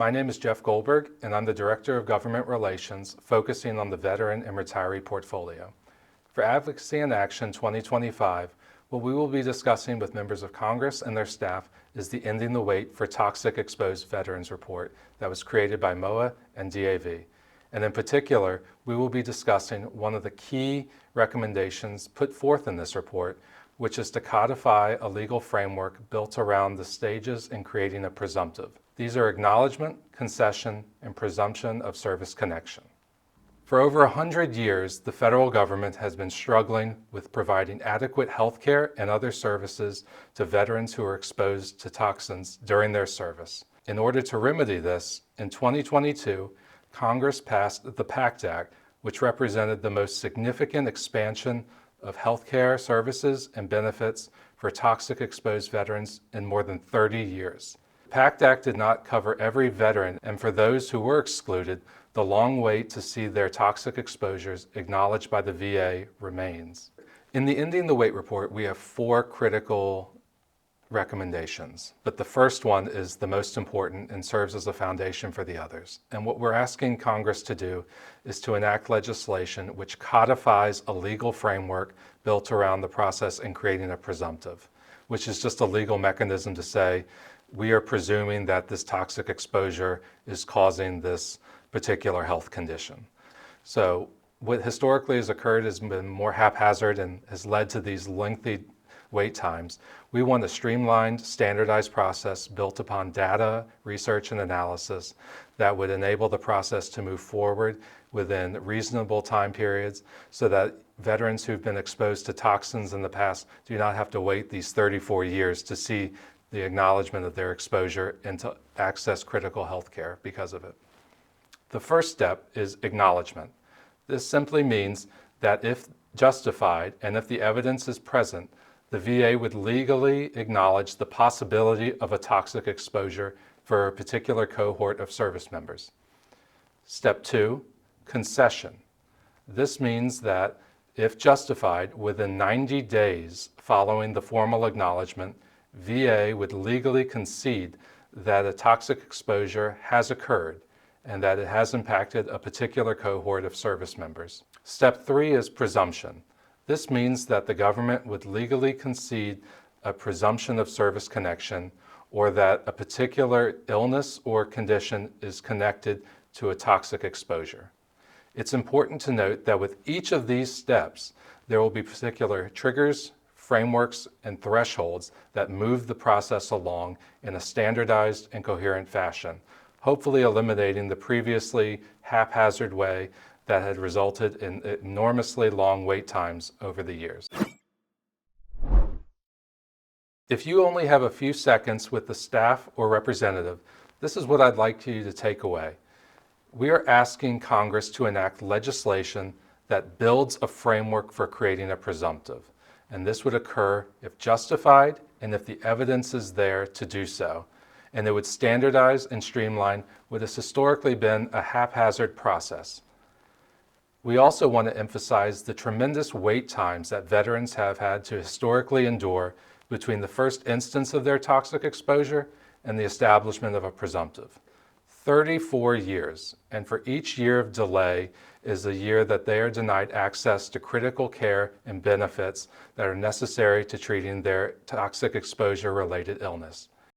My name is Jeff Goldberg, and I'm the Director of Government Relations, focusing on the veteran and retiree portfolio. For Advocacy in Action 2025, what we will be discussing with members of Congress and their staff is the Ending the Wait for Toxic Exposed Veterans report that was created by MOA and DAV. And in particular, we will be discussing one of the key recommendations put forth in this report, which is to codify a legal framework built around the stages in creating a presumptive. These are acknowledgement, concession, and presumption of service connection. For over 100 years, the federal government has been struggling with providing adequate health care and other services to veterans who are exposed to toxins during their service. In order to remedy this, in 2022, Congress passed the PACT Act, which represented the most significant expansion of health care services and benefits for toxic exposed veterans in more than 30 years. The PACT Act did not cover every veteran, and for those who were excluded, the long wait to see their toxic exposures acknowledged by the VA remains. In the Ending the Wait report, we have 4 critical recommendations, but the first one is the most important and serves as a foundation for the others. And what we're asking Congress to do is to enact legislation which codifies a legal framework built around the process in creating a presumptive, which is just a legal mechanism to say, we are presuming that this toxic exposure is causing this particular health condition. So what historically has occurred has been more haphazard and has led to these lengthy wait times. We want a streamlined, standardized process built upon data, research, and analysis that would enable the process to move forward within reasonable time periods so that veterans who've been exposed to toxins in the past do not have to wait these 34 years to see the acknowledgement of their exposure and to access critical health care because of it. The first step is acknowledgement. This simply means that if justified and if the evidence is present, the VA would legally acknowledge the possibility of a toxic exposure for a particular cohort of service members. Step 2, concession. This means that if justified, within 90 days following the formal acknowledgement, VA would legally concede that a toxic exposure has occurred and that it has impacted a particular cohort of service members. Step 3 is presumption. This means that the government would legally concede a presumption of service connection or that a particular illness or condition is connected to a toxic exposure. It's important to note that with each of these steps, there will be particular triggers, frameworks, and thresholds that move the process along in a standardized and coherent fashion, hopefully eliminating the previously haphazard way that had resulted in enormously long wait times over the years. If you only have a few seconds with the staff or representative, this is what I'd like you to take away. We are asking Congress to enact legislation that builds a framework for creating a presumptive, and this would occur if justified and if the evidence is there to do so. And it would standardize and streamline what has historically been a haphazard process. We also want to emphasize the tremendous wait times that veterans have had to historically endure between the first instance of their toxic exposure and the establishment of a presumptive. 34 years, and for each year of delay is a year that they are denied access to critical care and benefits that are necessary to treating their toxic exposure-related illness.